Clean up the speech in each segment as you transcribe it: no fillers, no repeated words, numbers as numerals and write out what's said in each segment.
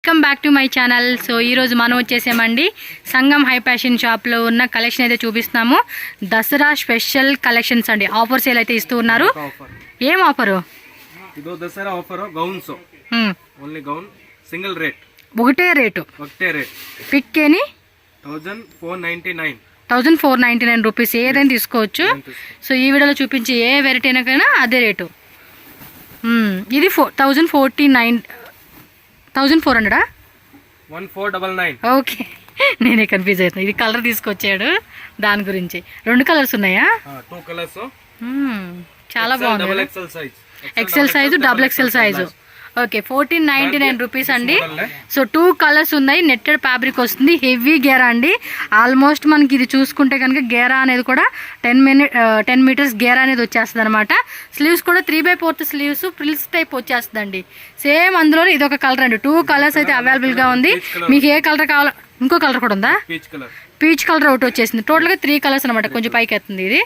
Welcome back to my channel. So ఈరోజు మనం వచ్చేసామండి సంగం హై ఫ్యాషన్ షాప్లో ఉన్న కలెక్షన్ అయితే చూపిస్తున్నాము. దసరా స్పెషల్ కలెక్షన్స్ అండి. ఆఫర్ సేల్ అయితే ఇస్తూ ఉన్నారు. ఏం ఆఫరు? ఇదో Dasara offer gowns only gown single rate ఒకటే రేటు పిక్ ఏని 1499 రూపీస్ ఏదైనా తీసుకోవచ్చు. సో ఈ వీడియోలో చూపించే ఏ వెరైటీ అయినా అదే రేటు. ఇది 1400 ఓకే, నేనే కన్ఫ్యూజ్ అవుతున్నా. ఇది కలర్ తీసుకొచ్చాడు, దాని గురించి. 2 కలర్స్ ఉన్నాయా? చాలా బాగుంది. XL size, double XL size. Okay, 1499 rupees అండి. సో 2 కలర్స్ ఉన్నాయి. నెట్టెడ్ ఫ్యాబ్రిక్ వస్తుంది, హెవీ గేరా అండి. ఆల్మోస్ట్ మనకి ఇది చూసుకుంటే కనుక గేరా అనేది కూడా 10 మీటర్స్ గేరా అనేది వచ్చేస్తుంది అనమాట. స్లీవ్స్ కూడా 3/4 స్లీవ్స్ ఫ్రిల్స్ టైప్ వచ్చేస్తుందండి. సేమ్ అందులో ఇది ఒక కలర్ అండి. 2 కలర్స్ అయితే అవైలబుల్గా ఉంది. మీకు ఏ కలర్ కావాలో? ఇంకో కలర్ కూడా ఉందా? పీచ్ కలర్ ఒకటి వచ్చేసింది. టోటల్గా 3 కలర్స్ అనమాట. కొంచెం పైకి ఎత్తుంది ఇది.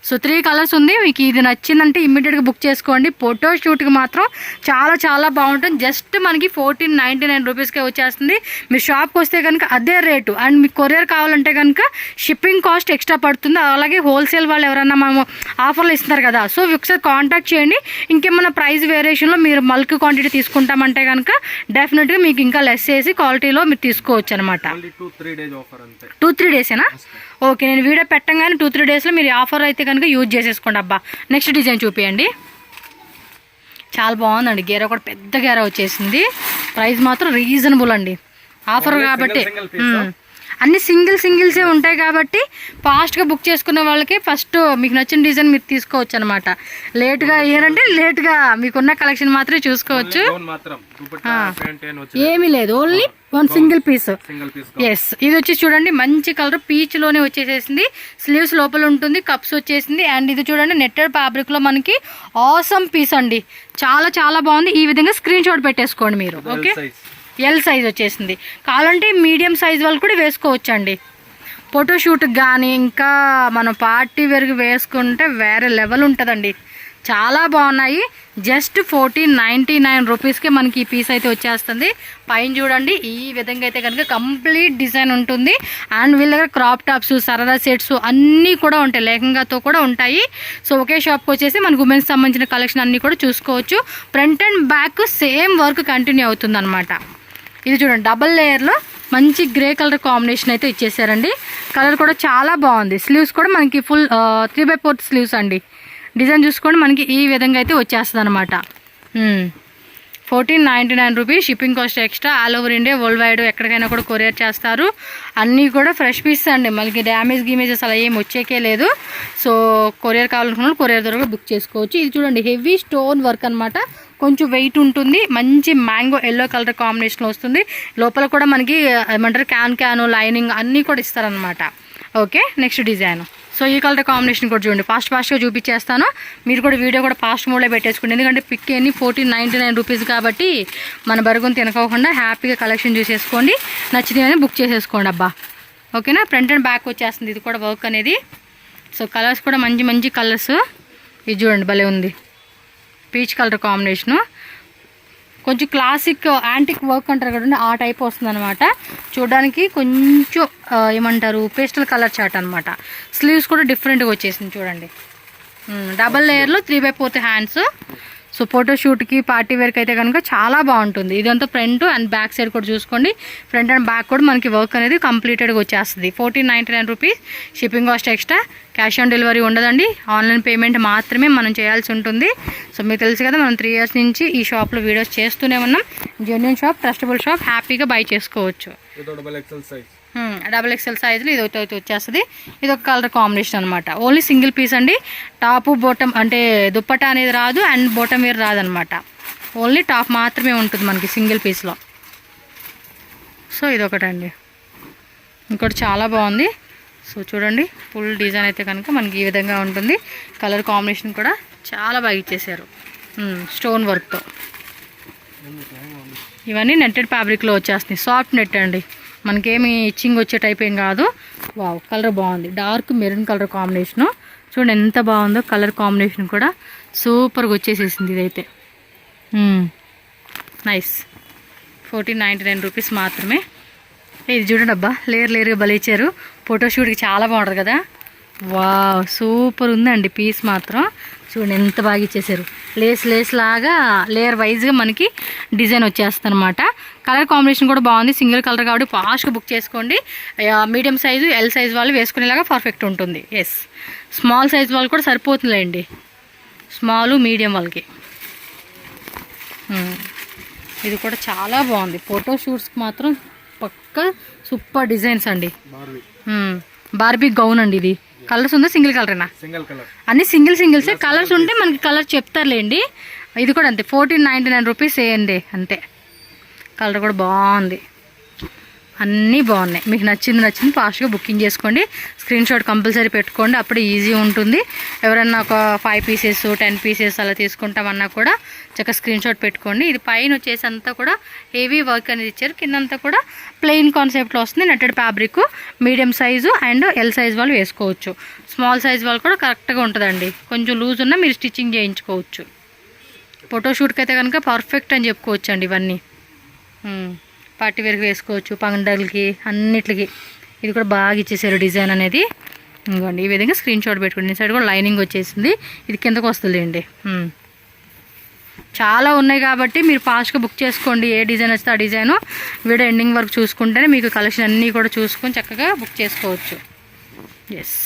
సో 3 కలర్స్ ఉంది. మీకు ఇది నచ్చిందంటే ఇమ్మీడియట్గా బుక్ చేసుకోండి. ఫోటో షూట్కి మాత్రం చాలా చాలా బాగుంటుంది. జస్ట్ మనకి 1499 రూపీస్కే వచ్చేస్తుంది. మీరు షాప్కి వస్తే కనుక అదే రేటు. అండ్ మీకు కొరియర్ కావాలంటే కనుక షిప్పింగ్ కాస్ట్ ఎక్స్ట్రా పడుతుంది. అలాగే హోల్సేల్ వాళ్ళు ఎవరన్నా మనము ఆఫర్లు ఇస్తున్నారు కదా, సో ఒకసారి కాంటాక్ట్ చేయండి. ఇంకేమన్నా ప్రైస్ వేరియేషన్లో మీరు బల్క్ క్వాంటిటీ తీసుకుంటామంటే కనుక డెఫినెట్గా మీకు ఇంకా లెస్ చేసి క్వాలిటీలో మీరు తీసుకోవచ్చు అనమాట. 2-3 డేసేనా? ఓకే, నేను వీడియో పెట్టంగానే 2-3 డేస్లో మీరు ఆఫర్ అయితే కనుక యూజ్ చేసేసుకోండి. అబ్బా, నెక్స్ట్ డిజైన్ చూపియండి. చాలా బాగుందండి. గేరా కూడా పెద్ద గేరా వచ్చేసింది. ప్రైస్ మాత్రం రీజనబుల్ అండి. ఆఫర్ కాబట్టి అన్ని సింగిల్సే ఉంటాయి కాబట్టి ఫాస్ట్గా బుక్ చేసుకునే వాళ్ళకి ఫస్ట్ మీకు నచ్చిన డిజైన్ మీరు తీసుకోవచ్చు అనమాట. లేట్గా ఏంటంటే లేట్గా మీకున్న కలెక్షన్ మాత్రమే చూసుకోవచ్చు. ఏమీ లేదు, ఓన్లీ 1 సింగిల్ పీస్. ఎస్, ఇది వచ్చి చూడండి మంచి కలర్ పీచ్ లోనే వచ్చేసేసింది. స్లీవ్స్ లోపల ఉంటుంది, కప్స్ వచ్చేసింది. అండ్ ఇది చూడండి నెట్టెడ్ ఫ్యాబ్రిక్ లో మనకి ఆసమ్ పీస్ అండి. చాలా చాలా బాగుంది. ఈ విధంగా స్క్రీన్ షాట్ పెట్టేసుకోండి మీరు. ఓకే, ఎల్ సైజ్ వచ్చేసింది. కావాలంటే మీడియం సైజ్ వాళ్ళు కూడా వేసుకోవచ్చు అండి. ఫోటోషూట్కి కానీ ఇంకా మనం పార్టీ వేర్కి వేసుకుంటే వేరే లెవెల్ ఉంటుందండి. చాలా బాగున్నాయి. జస్ట్ 1499 రూపీస్కే మనకి ఈ పీస్ అయితే వచ్చేస్తుంది. పైన చూడండి ఈ విధంగా అయితే కనుక కంప్లీట్ డిజైన్ ఉంటుంది. అండ్ వీళ్ళ దగ్గర క్రాప్ టాప్స్, సరదా సెట్స్ అన్నీ కూడా ఉంటాయి, లెహంగాతో కూడా ఉంటాయి. సో ఒకే షాప్కి వచ్చేసి మనకు ఉమెన్స్ సంబంధించిన కలెక్షన్ అన్నీ కూడా చూసుకోవచ్చు. Front and back same work continue అవుతుంది అనమాట. ఇది చూడండి డబల్ లేయర్లో మంచి గ్రే కలర్ కాంబినేషన్ అయితే ఇచ్చేసారండి. కలర్ కూడా చాలా బాగుంది. స్లీవ్స్ కూడా మనకి ఫుల్ 3/4 స్లీవ్స్ అండి. డిజైన్ చూసుకోండి మనకి ఈ విధంగా అయితే వచ్చేస్తుంది అనమాట. 1499 rupees. Shipping cost extra. All over India, world wide ఎక్కడికైనా కూడా కొరియర్ చేస్తారు. అన్నీ కూడా ఫ్రెష్ పీస్ అండి. మనకి డ్యామేజెస్ అలా ఏం వచ్చేకే లేదు. సో కొరియర్ కావాలనుకున్న కొరియర్ ద్వారా బుక్ చేసుకోవచ్చు. ఇది చూడండి హెవీ స్టోన్ వర్క్ అనమాట. కొంచెం వెయిట్ ఉంటుంది. మంచి మ్యాంగో ఎల్లో కలర్ కాంబినేషన్లో వస్తుంది. లోపల కూడా మనకి ఏమంటారు క్యాన్ లైనింగ్ అన్నీ కూడా ఇస్తారనమాట. Okay, next design. సో ఈ కలర్ కాంబినేషన్ కూడా చూడండి. ఫాస్ట్గా చూపించేస్తాను. మీరు కూడా వీడియో కూడా ఫాస్ట్ మోడ్లో పెట్టేసుకోండి. ఎందుకంటే పిక్ ఎన్ని 1499 రూపీస్ కాబట్టి మన బరుగుని తినకోకుండా హ్యాపీగా కలెక్షన్ చూసేసుకోండి. నచ్చితే బుక్ చేసేసుకోండి. అబ్బా, ఓకేనా? ఫ్రంట్ అండ్ బ్యాక్ వచ్చేస్తుంది ఇది కూడా వర్క్ అనేది. సో కలర్స్ కూడా మంచి కలర్స్. ఇది చూడండి భలే ఉంది. Peach colour combination. కొంచెం క్లాసిక్ యాంటిక్ వర్క్ అంటారు కదండి, ఆ టైప్ వస్తుంది అనమాట. చూడడానికి కొంచెం ఏమంటారు పేస్టల్ కలర్ చాట్ అనమాట. స్లీవ్స్ కూడా డిఫరెంట్గా వచ్చేసింది చూడండి. డబల్ లేయర్లో 3/4 హ్యాండ్స్. సో ఫోటోషూట్కి పార్టీ వేర్కి అయితే కనుక చాలా బాగుంటుంది. ఇదంతా ఫ్రంట్ అండ్ బ్యాక్ సైడ్ కూడా చూసుకోండి. ఫ్రంట్ అండ్ బ్యాక్ కూడా మనకి వర్క్ అనేది కంప్లీటెడ్గా వచ్చేస్తుంది. 1499 rupees. Shipping cost extra. Cash on delivery ఉండదండి. ఆన్లైన్ పేమెంట్ మాత్రమే మనం చేయాల్సి ఉంటుంది. సో మీకు తెలుసు కదా, మనం 3 ఇయర్స్ నుంచి ఈ షాప్లో వీడియోస్ చేస్తూనే ఉన్నాం. జెన్యూన్ షాప్, ట్రస్టబుల్ షాప్, హ్యాపీగా బై చేసుకోవచ్చు. డబుల్ ఎక్సెల్ సైజులో ఇది ఒకటి వచ్చేస్తుంది. ఇది ఒక కలర్ కాంబినేషన్ అనమాట. ఓన్లీ సింగిల్ పీస్ అండి. టాపు బోటం అంటే దుప్పట అనేది రాదు, అండ్ బోటం వేర్ రాదనమాట. ఓన్లీ టాప్ మాత్రమే ఉంటుంది మనకి సింగిల్ పీస్లో. సో ఇదొకటండి. ఇంకోటి చాలా బాగుంది. సో చూడండి ఫుల్ డిజైన్ అయితే కనుక మనకి ఈ విధంగా ఉంటుంది. కలర్ కాంబినేషన్ కూడా చాలా బాగా ఇచ్చేసారు స్టోన్ వర్క్తో. ఇవన్నీ నెట్టెడ్ ఫ్యాబ్రిక్లో వచ్చేస్తున్నాయి. సాఫ్ట్ నెట్ అండి, మనకేమి ఇచ్చింగ్ వచ్చే టైప్ ఏం కాదు. వావ్, కలర్ బాగుంది. Dark maroon colour combination. చూడండి ఎంత బాగుందో కలర్ కాంబినేషన్ కూడా. సూపర్గా వచ్చేసేసింది ఇదైతే. నైస్. 1499 రూపీస్ మాత్రమే. ఇది చూడండి అబ్బా, లేయర్గా భలే ఇచ్చారు. ఫోటోషూట్కి చాలా బాగుంటుంది కదా. వావ్, సూపర్ ఉందండి పీస్ మాత్రం. చూడండి ఎంత బాగా ఇచ్చేసారు. లేస్ లాగా లేయర్ వైజ్గా మనకి డిజైన్ వచ్చేస్తుంది అనమాట. కలర్ కాంబినేషన్ కూడా బాగుంది. సింగిల్ కలర్ కాబట్టి ఫాస్ట్గా బుక్ చేసుకోండి. మీడియం సైజు, ఎల్ సైజ్ వాళ్ళు వేసుకునేలాగా పర్ఫెక్ట్ ఉంటుంది. ఎస్, స్మాల్ సైజ్ వాళ్ళు కూడా సరిపోతుందిలేండి, స్మాల్ మీడియం వాళ్ళకి. ఇది కూడా చాలా బాగుంది. ఫోటో షూట్స్కి మాత్రం పక్కా సూపర్ డిజైన్స్ అండి. బార్బీ గౌన్ అండి. ఇది కలర్స్ ఉందా, సింగిల్ కలరేనా? సింగిల్ కలర్, అన్ని సింగిల్సే. కలర్స్ ఉంటే మనకి కలర్ చెప్తారులేండి. ఇది కూడా అంతే, 1499 రూపీస్ వేయండి అంతే. కలర్ కూడా బాగుంది, అన్నీ బాగున్నాయి. మీకు నచ్చింది ఫాస్ట్గా బుకింగ్ చేసుకోండి. స్క్రీన్ షాట్ కంపల్సరీ పెట్టుకోండి, అప్పుడు ఈజీ ఉంటుంది. ఎవరన్నా ఒక 5 పీసెస్ 10 పీసెస్ అలా తీసుకుంటామన్నా కూడా చక్కగా స్క్రీన్ షాట్ పెట్టుకోండి. ఇది పైన వచ్చేసి అంతా కూడా హెవీ వర్క్ అనేది ఇచ్చారు. కిందంతా కూడా ప్లెయిన్ కాన్సెప్ట్లో వస్తుంది. Netted fabric. Medium size and L size వాళ్ళు వేసుకోవచ్చు. స్మాల్ సైజ్ వాళ్ళు కూడా కరెక్ట్గా ఉంటుందండి. కొంచెం లూజ్ ఉన్నా మీరు స్టిచ్చింగ్ చేయించుకోవచ్చు. ఫోటోషూట్కి అయితే కనుక పర్ఫెక్ట్ అని చెప్పుకోవచ్చు అండి ఇవన్నీ. పార్టీ వేర్కి వేసుకోవచ్చు, పండగలకి అన్నిటికి. ఇది కూడా బాగా ఇచ్చేసారు డిజైన్ అనేది. ఇంకోండి ఈ విధంగా స్క్రీన్ షాట్ పెట్టుకోండి. సైడ్ కూడా లైనింగ్ వచ్చేసింది. ఇది కిందకు వస్తుంది అండి. చాలా ఉన్నాయి కాబట్టి మీరు ఫాస్ట్గా బుక్ చేసుకోండి. ఏ డిజైన్ వస్తే ఆ డిజైను వీడియో ఎండింగ్ వరకు చూసుకుంటేనే మీకు కలెక్షన్ అన్నీ కూడా చూసుకొని చక్కగా బుక్ చేసుకోవచ్చు. ఎస్,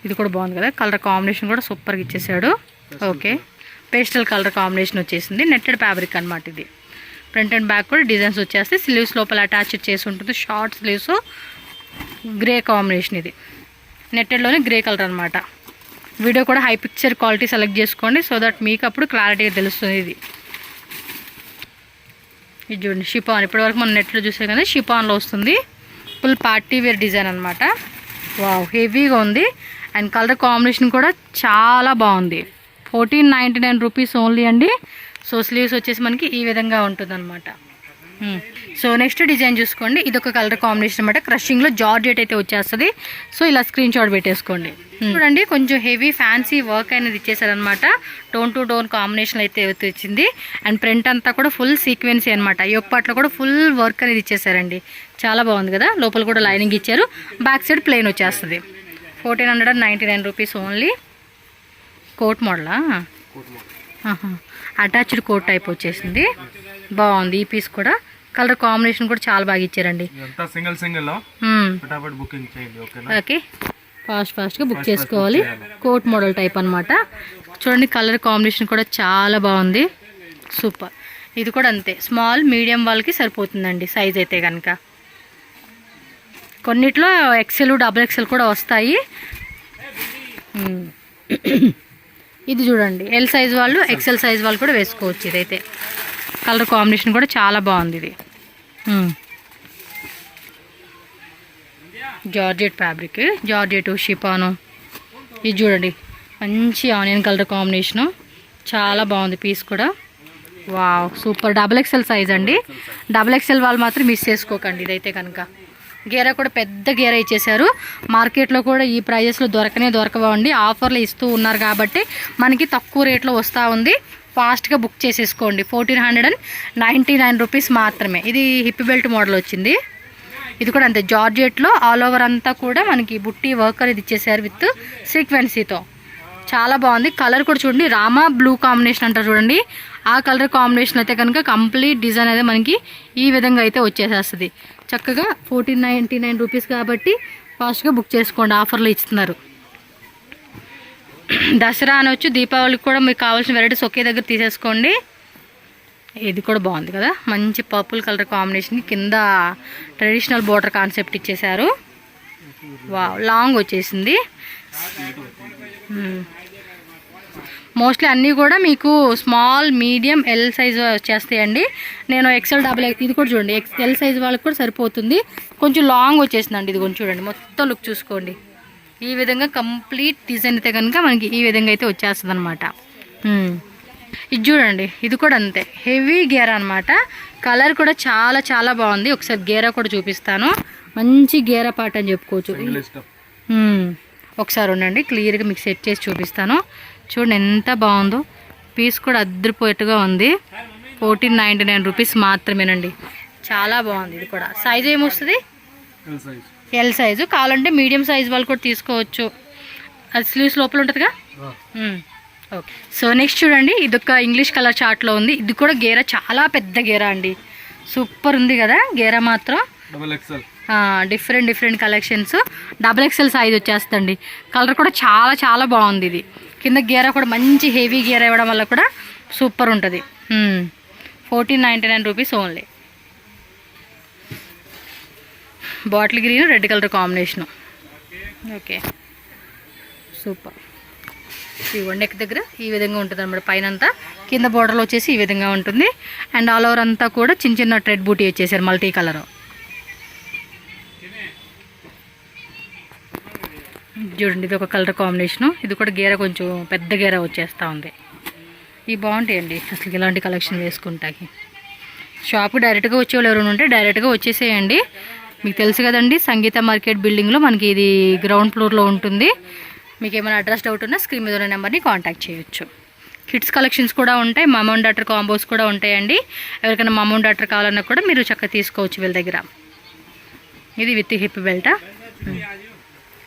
ఇది కూడా బాగుంది కదా. కలర్ కాంబినేషన్ కూడా సూపర్గా ఇచ్చేసాడు. ఓకే, పేస్టల్ కలర్ కాంబినేషన్ వచ్చేసింది. నెట్టెడ్ ఫ్యాబ్రిక్ అనమాట ఇది. ఫ్రంట్ అండ్ బ్యాక్ కూడా డిజైన్స్ వచ్చేస్తాయి. స్లీవ్స్ లోపల అటాచ్డ్ చేసి ఉంటుంది. Short sleeves, grey combination. ఇది నెట్టెడ్లోనే గ్రే కలర్ అనమాట. వీడియో కూడా హై పిక్చర్ క్వాలిటీ సెలెక్ట్ చేసుకోండి, సో దట్ మీకు అప్పుడు క్లారిటీగా తెలుస్తుంది. ఇది చూడండి, షిపాన్. ఇప్పటివరకు మనం నెట్లో చూసే కదా, షిపాన్లో వస్తుంది. ఫుల్ పార్టీ వేర్ డిజైన్ అనమాట. వావ్, హెవీగా ఉంది. అండ్ కలర్ కాంబినేషన్ కూడా చాలా బాగుంది. 1499 రూపీస్ ఓన్లీ అండి. సో స్లీవ్స్ వచ్చేసి మనకి ఈ విధంగా ఉంటుంది అనమాట. సో నెక్స్ట్ డిజైన్ చూసుకోండి. ఇది ఒక కలర్ కాంబినేషన్ అనమాట. క్రషింగ్లో జార్జెట్ అయితే వచ్చేస్తుంది. సో ఇలా స్క్రీన్ షాట్ పెట్టేసుకోండి. చూడండి, కొంచెం హెవీ ఫ్యాన్సీ వర్క్ అనేది ఇచ్చేసారనమాట. టోన్ టు టోన్ కాంబినేషన్ అయితే వచ్చింది. అండ్ ప్రింట్ అంతా కూడా ఫుల్ సీక్వెన్సీ అనమాట. యొక్క పాటలో కూడా ఫుల్ వర్క్ అనేది ఇచ్చేసారండి. చాలా బాగుంది కదా. లోపల కూడా లైనింగ్ ఇచ్చారు. బ్యాక్ సైడ్ ప్లెయిన్ వచ్చేస్తుంది. 1499 రూపీస్ ఓన్లీ. కోట్ మోడలా? అటాచ్డ్ కోట్ టైప్ వచ్చేసింది. బాగుంది ఈ పీస్ కూడా. కలర్ కాంబినేషన్ కూడా చాలా బాగా ఇచ్చారండి. ఓకే, ఫాస్ట్గా బుక్ చేసుకోవాలి. కోట్ మోడల్ టైప్ అనమాట. చూడండి, కలర్ కాంబినేషన్ కూడా చాలా బాగుంది. సూపర్. ఇది కూడా అంతే, స్మాల్ మీడియం వాళ్ళకి సరిపోతుందండి సైజ్ అయితే కనుక. కొన్నిట్లో ఎక్సెల్, డబుల్ ఎక్సెల్ కూడా వస్తాయి. ఇది చూడండి, ఎల్ సైజ్ వాళ్ళు, ఎక్సెల్ సైజ్ వాళ్ళు కూడా వేసుకోవచ్చు. ఇదైతే కలర్ కాంబినేషన్ కూడా చాలా బాగుంది. ఇది జార్జెట్ ఫ్యాబ్రిక్, జార్జెట్ షిపాను. ఇది చూడండి, మంచి ఆనియన్ కలర్ కాంబినేషను. చాలా బాగుంది పీస్ కూడా. Wow, super. Double XL size అండి. డబుల్ ఎక్సెల్ వాళ్ళు మాత్రం మిస్ చేసుకోకండి. ఇదైతే కనుక గేరా కూడా పెద్ద గేరా ఇచ్చేసారు. మార్కెట్లో కూడా ఈ ప్రైజెస్లో దొరకవండి. ఆఫర్లు ఇస్తూ ఉన్నారు కాబట్టి మనకి తక్కువ రేట్లో వస్తూ ఉంది. ఫాస్ట్గా బుక్ చేసేసుకోండి. 1499 రూపీస్ మాత్రమే. ఇది హిప్ బెల్ట్ మోడల్ వచ్చింది. ఇది కూడా అంతే, జార్జెట్లో ఆల్ ఓవర్ అంతా కూడా మనకి బుట్టి వర్క్ అనేది ఇచ్చేసారు విత్ సీక్వెన్సీతో. చాలా బాగుంది. కలర్ కూడా చూడండి, రామా బ్లూ కాంబినేషన్ అంటారు చూడండి. ఆ కలర్ కాంబినేషన్ అయితే కనుక కంప్లీట్ డిజైన్ అయితే మనకి ఈ విధంగా అయితే వచ్చేసేస్తుంది. చక్కగా 1499 రూపీస్ కాబట్టి ఫాస్ట్గా బుక్ చేసుకోండి. ఆఫర్లు ఇస్తున్నారు. దసరా అనొచ్చు, దీపావళికి కూడా మీకు కావాల్సిన వెరైటీస్ ఒకే దగ్గర తీసేసుకోండి. ఇది కూడా బాగుంది కదా, మంచి పర్పుల్ కలర్ కాంబినేషన్. కింద ట్రెడిషనల్ బోర్డర్ కాన్సెప్ట్ ఇచ్చేసారు. వావ్, లాంగ్ వచ్చేసింది. మోస్ట్లీ అన్నీ కూడా మీకు స్మాల్, మీడియం, ఎల్ సైజ్ వచ్చేస్తాయండి. నేను ఎక్సెల్, డబుల్ ఇది కూడా చూడండి, ఎల్ సైజ్ వాళ్ళకి కూడా సరిపోతుంది. కొంచెం లాంగ్ వచ్చేసిందండి. ఇది కొంచెం చూడండి, మొత్తం లుక్ చూసుకోండి. ఈ విధంగా కంప్లీట్ డిజైన్ అయితే కనుక మనకి ఈ విధంగా అయితే వచ్చేస్తుంది అనమాట. ఇది చూడండి, ఇది కూడా అంతే, హెవీ గేరా అనమాట. కలర్ కూడా చాలా చాలా బాగుంది. ఒకసారి గేరా కూడా చూపిస్తాను. మంచి గేరా పాట అని చెప్పుకోవచ్చు. ఒకసారి ఉండండి, క్లియర్గా మీకు సెట్ చేసి చూపిస్తాను. చూడండి ఎంత బాగుందో. పీస్ కూడా అద్దరిపోయేట్టుగా ఉంది. 1499 రూపీస్ మాత్రమేనండి. చాలా బాగుంది. ఇది కూడా సైజ్ ఏమొస్తుంది? L size. కావాలంటే మీడియం సైజ్ వాళ్ళు కూడా తీసుకోవచ్చు. అది స్లీవ్స్ లోపల ఉంటుందిగా. ఓకే. సో నెక్స్ట్ చూడండి, ఇదొక ఇంగ్లీష్ కలర్ చార్ట్లో ఉంది. ఇది కూడా గేరా చాలా పెద్ద గేరా అండి. సూపర్ ఉంది కదా గేరా మాత్రం. Different collections. XXL సైజ్ వచ్చేస్తుంది. కలర్ కూడా చాలా చాలా బాగుంది. ఇది కింద గేరా కూడా మంచి హెవీ గేరా ఇవ్వడం వల్ల కూడా సూపర్ ఉంటుంది. 1499 rupees only. Bottle green red colour combination. Okay super. ఈ నెక్ దగ్గర ఈ విధంగా ఉంటుంది అనమాట. పైన అంతా కింద బోర్డర్లో వచ్చేసి ఈ విధంగా ఉంటుంది. అండ్ ఆల్ ఓవర్ అంతా కూడా చిన్న చిన్న ట్రెడ్ బూటీ వచ్చేసారు మల్టీ కలర్. చూడండి, ఇది ఒక కలర్ కాంబినేషను. ఇది కూడా గేర కొంచెం పెద్ద గేర వచ్చేస్తూ ఉంది. ఇవి బాగుంటాయండి అసలు ఇలాంటి కలెక్షన్ వేసుకుంటాకి. షాప్కి డైరెక్ట్గా వచ్చేవాళ్ళు ఎవరైనా ఉంటే డైరెక్ట్గా వచ్చేసేయండి. మీకు తెలుసు కదండి, సంగీత మార్కెట్ బిల్డింగ్లో మనకి ఇది గ్రౌండ్ ఫ్లోర్లో ఉంటుంది. మీకు ఏమైనా అడ్రస్ డౌట్ ఉన్నా స్క్రీన్ మీద ఉన్న నెంబర్ని కాంటాక్ట్ చేయొచ్చు. కిడ్స్ కలెక్షన్స్ కూడా ఉంటాయి. మమ్ అండ్ డాటర్ కాంబోస్ కూడా ఉంటాయండి. ఎవరికైనా మమ్ అండ్ డాటర్ కావాలన్నా కూడా మీరు చక్కగా తీసుకోవచ్చు వీళ్ళ దగ్గర. ఇది విత్ హిప్ బెల్టా.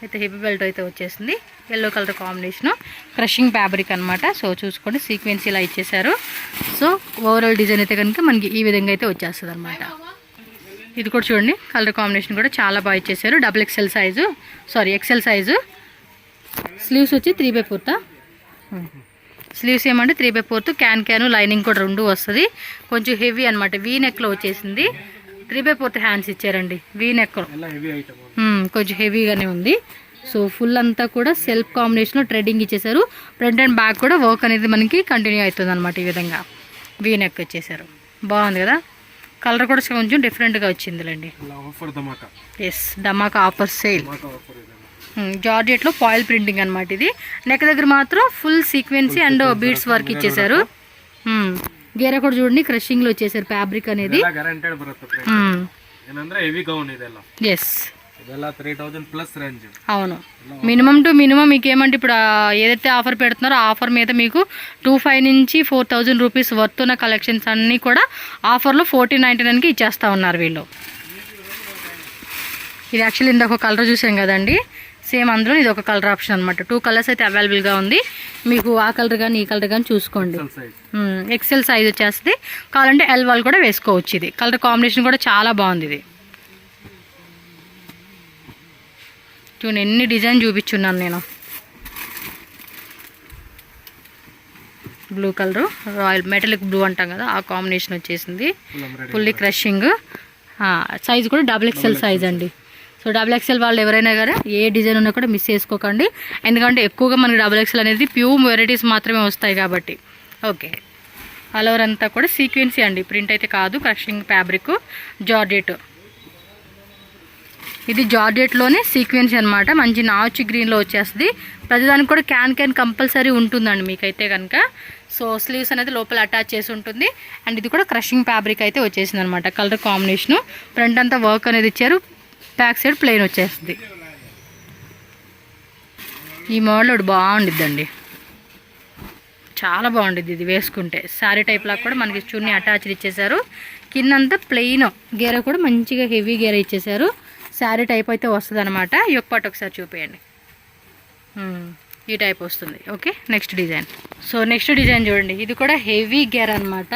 అయితే హిప్ బెల్ట్ అయితే వచ్చేసింది. Yellow colour combination. Crushing fabric అనమాట. సో చూసుకోండి, సీక్వెన్స్ ఇలా ఇచ్చేసారు. సో ఓవరాల్ డిజైన్ అయితే కనుక మనకి ఈ విధంగా అయితే వచ్చేస్తుంది అనమాట. ఇది కూడా చూడండి, కలర్ కాంబినేషన్ కూడా చాలా బాగా ఇచ్చేసారు. XXL size, sorry XL size. Sleeves వచ్చి 3/4. స్లీవ్స్ ఏమంటే 3/4. క్యాన్ లైనింగ్ కూడా రెండు వస్తుంది. కొంచెం హెవీ అనమాట. వీ నెక్లో వచ్చేసింది. 3/4 హ్యాండ్స్ ఇచ్చారండి వీ నెక్లో. కొంచెం హెవీగానే ఉంది. సో ఫుల్ అంతా కూడా సెల్ఫ్ కాంబినేషన్లో ట్రెడింగ్ ఇచ్చేసారు. ఫ్రంట్ అండ్ బ్యాక్ కూడా వర్క్ అనేది మనకి కంటిన్యూ అవుతుంది అనమాట. ఈ విధంగా వీ నెక్ వచ్చేసారు. బాగుంది కదా. కలర్ కూడా కొంచెం డిఫరెంట్గా వచ్చిందిలేండి. ఎస్, ధమాకా ఆఫర్ సేల్. జార్జెట్లో ఫాయిల్ ప్రింటింగ్ అనమాట. ఇది నెక్ దగ్గర మాత్రం ఫుల్ సీక్వెన్సీ అండ్ బీడ్స్ వర్క్ ఇచ్చేసారు. గేర కూడా చూడండి క్రషింగ్లో వచ్చేసారు ఫ్యాబ్రిక్ అనేది. ఎస్, అవును. మినిమం టు మినిమం మీకు ఏమంటే ఇప్పుడు ఏదైతే ఆఫర్ పెడుతున్నారో ఆ ఆఫర్ మీద మీకు 2500 నుంచి 4000 రూపీస్ వర్త్ ఉన్న కలెక్షన్స్ అన్నీ కూడా ఆఫర్లో 1499కి ఇచ్చేస్తూ ఉన్నారు వీళ్ళు. ఇది యాక్చువల్లీ ఇందాక ఒక కలర్ చూసాం కదండి, సేమ్ అందులో ఇది ఒక కలర్ ఆప్షన్ అనమాట. 2 కలర్స్ అయితే అవైలబుల్గా ఉంది. మీకు ఆ కలర్ కానీ ఈ కలర్ కానీ చూసుకోండి. XL సైజ్ వచ్చేస్తుంది. కావాలంటే L వాళ్ళు కూడా వేసుకోవచ్చు. ఇది కలర్ కాంబినేషన్ కూడా చాలా బాగుంది. ఇది చూడండి, ఎన్ని డిజైన్ చూపించున్నాను నేను. Blue colour, royal metallic blue అంటాం కదా, ఆ కాంబినేషన్ వచ్చేసింది. Fully crushing. సైజ్ కూడా XXL సైజ్ అండి. సో XXL వాళ్ళు ఎవరైనా కానీ ఏ డిజైన్ ఉన్నా కూడా మిస్ చేసుకోకండి. ఎందుకంటే ఎక్కువగా మనకి XXL అనేది ప్యూర్ వెరైటీస్ మాత్రమే వస్తాయి కాబట్టి. ఓకే, ఆల్ ఓవర్ అంతా కూడా సీక్వెన్సీ అండి, ప్రింట్ అయితే కాదు. Crushing fabric, georgette. ఇది జార్జెట్లోనే సీక్వెన్సీ అనమాట. మంచి నాచు గ్రీన్లో వచ్చేస్తుంది. ప్రతిదానికి కూడా క్యాన్ కంపల్సరీ ఉంటుందండి మీకైతే కనుక. సో స్లీవ్స్ అనేది లోపల అటాచ్ చేసి ఉంటుంది. అండ్ ఇది కూడా క్రషింగ్ ఫ్యాబ్రిక్ అయితే వచ్చేసింది అనమాట. Colour combination. ఫ్రంట్ అంతా వర్క్ అనేది ఇచ్చారు. బ్యాక్ సైడ్ ప్లెయిన్ వచ్చేస్తుంది. ఈ మోడల్ ఒకటి బాగుండిద్దండి, చాలా బాగుండిద్ది. ఇది వేసుకుంటే శారీ టైప్ లాగా కూడా మనకి చున్నీ అటాచ్డ్ ఇచ్చేసారు. కిందంతా ప్లెయిన్ గేర కూడా మంచిగా హెవీ గేర ఇచ్చేసారు. శారీ టైప్ అయితే వస్తుంది అనమాట. ఈ ఒక పాటు ఒకసారి చూపించండి. ఈ టైప్ వస్తుంది. Okay, next design. So next design చూడండి, ఇది కూడా హెవీ గేర అనమాట.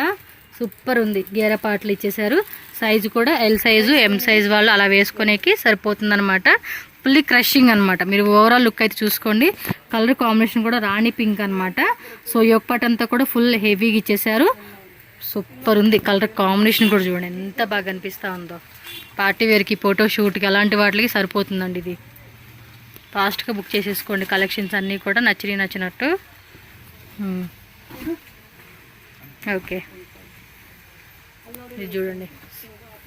సూపర్ ఉంది. గేర పాటలు ఇచ్చేసారు. సైజు కూడా L సైజు M సైజు వాళ్ళు అలా వేసుకునేకి సరిపోతుంది అనమాట. ఫుల్లీ క్రషింగ్ అనమాట. మీరు ఓవరాల్ లుక్ అయితే చూసుకోండి. కలర్ కాంబినేషన్ కూడా రాణి పింక్ అనమాట. సో ఈ ఒక పాట అంతా కూడా ఫుల్ హెవీగా ఇచ్చేసారు. సూపర్ ఉంది. కలర్ కాంబినేషన్ కూడా చూడండి ఎంత బాగా అనిపిస్తూ ఉందో. పార్టీ వేర్కి, ఫోటో షూట్కి అలాంటి వాటికి సరిపోతుందండి. ఇది ఫాస్ట్గా బుక్ చేసేసుకోండి. కలెక్షన్స్ అన్నీ కూడా నచ్చినట్టు. ఓకే, ఇది చూడండి,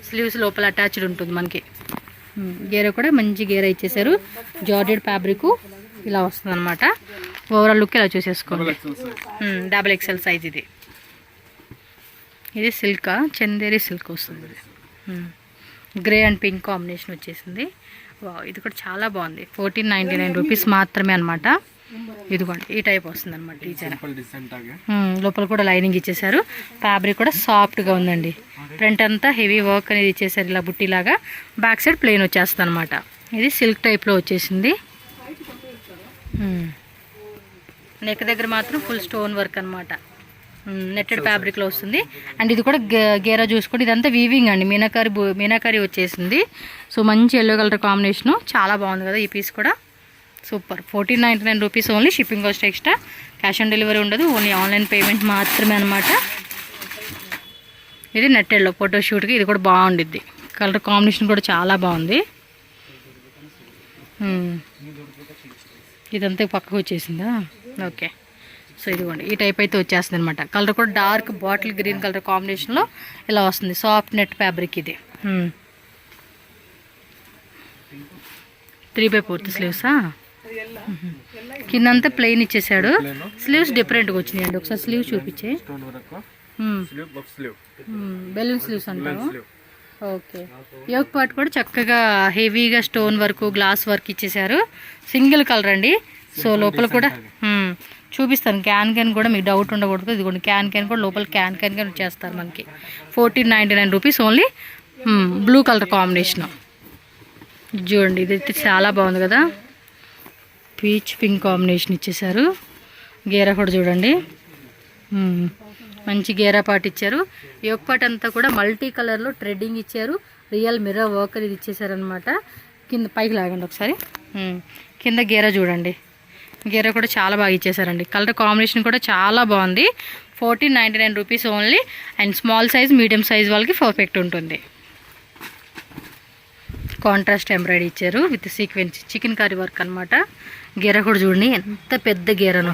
స్లీవ్స్ లోపల అటాచ్డ్ ఉంటుంది మనకి. గేర కూడా మంచి గేర ఇచ్చేసారు. జార్జెట్ ఫ్యాబ్రిక్ ఇలా వస్తుంది అనమాట. ఓవరాల్ లుక్ ఇలా చూసేసుకోండి. XXL size. ఇది సిల్క్, చందేరి సిల్క్ వస్తుంది. గ్రే అండ్ పింక్ కాంబినేషన్ వచ్చేసింది. వా, ఇది కూడా చాలా బాగుంది. 1499 రూపీస్ మాత్రమే అనమాట. ఇదిగోండి ఈ టైప్ వస్తుంది అనమాట డిజైన్. సింపుల్ డిసెంట్ ఆగే లోపల కూడా లైనింగ్ ఇచ్చేసారు. ఫ్యాబ్రిక్ కూడా సాఫ్ట్గా ఉందండి. ఫ్రంట్ అంతా హెవీ వర్క్ అనేది ఇచ్చేసారు ఇలా బుట్టిలాగా. బ్యాక్ సైడ్ ప్లెయిన్ వచ్చేస్తుంది అనమాట. ఇది సిల్క్ టైప్లో వచ్చేసింది. నెక్ దగ్గర మాత్రం ఫుల్ స్టోన్ వర్క్ అనమాట. నెట్టెడ్ ఫ్యాబ్రిక్లో వస్తుంది. అండ్ ఇది కూడా గేరా చూసుకోండి. ఇదంతా వీవింగ్ అండి. మీనాకారి వచ్చేసింది. సో మంచి ఎల్లో కలర్ కాంబినేషను. చాలా బాగుంది కదా ఈ పీస్ కూడా. Super. 1499 rupees only. Shipping cost extra. Cash on delivery ఉండదు. ఓన్లీ ఆన్లైన్ పేమెంట్ మాత్రమే అనమాట. ఇది నెట్టెడ్లో ఫోటోషూట్కి ఇది కూడా బాగుండిద్ది. కలర్ కాంబినేషన్ కూడా చాలా బాగుంది. ఇదంతా పక్కకు వచ్చేసిందా? ఓకే. సో ఇదిగోండి ఈ టైప్ అయితే వచ్చేస్తుంది అనమాట. కలర్ కూడా డార్క్ బాటిల్ గ్రీన్ కలర్ కాంబినేషన్లో ఇలా వస్తుంది. సాఫ్ట్ నెట్ ఫ్యాబ్రిక్ ఇది. 3/4 స్లీవ్సా? కిందంతా ప్లెయిన్ ఇచ్చేసాడు. స్లీవ్స్ డిఫరెంట్గా వచ్చినాయండి. ఒకసారి స్లీవ్ చూపించే. బెలూన్ స్లీవ్స్ అంటారు. ఓకే. యోక్ పార్ట్ కూడా చక్కగా హెవీగా స్టోన్ వర్క్ గ్లాస్ వర్క్ ఇచ్చేసారు. సింగిల్ కలర్ అండి. సో లోపల కూడా చూపిస్తాను. క్యాన్ కూడా మీకు డౌట్ ఉండకూడదు. ఇదిగోండి క్యాన్ కూడా లోపల క్యాన్ వచ్చేస్తారు మనకి. 1499 rupees only. Blue colour combination చూడండి. ఇదైతే చాలా బాగుంది కదా. పీచ్ పింక్ కాంబినేషన్ ఇచ్చేసారు. గేరా కూడా చూడండి. మంచి గేరా పార్ట్ ఇచ్చారు. యోక్ పార్ట్ అంతా కూడా మల్టీ కలర్లో ట్రెడ్డింగ్ ఇచ్చారు. రియల్ మిర్రర్ వర్క్ ఇది ఇచ్చేసారనమాట. కింద పైకి లాగండి ఒకసారి. కింద గేరా చూడండి. గేరా కూడా చాలా బాగా ఇచ్చేసారండి. కలర్ కాంబినేషన్ కూడా చాలా బాగుంది. 1499 rupees only. And small size medium size వాళ్ళకి పర్ఫెక్ట్ ఉంటుంది. కాంట్రాస్ట్ ఎంబ్రాయిడరీ ఇచ్చారు with sequence chicken curry work అనమాట. గేరా కూడా చూడండి ఎంత పెద్ద గేరాను.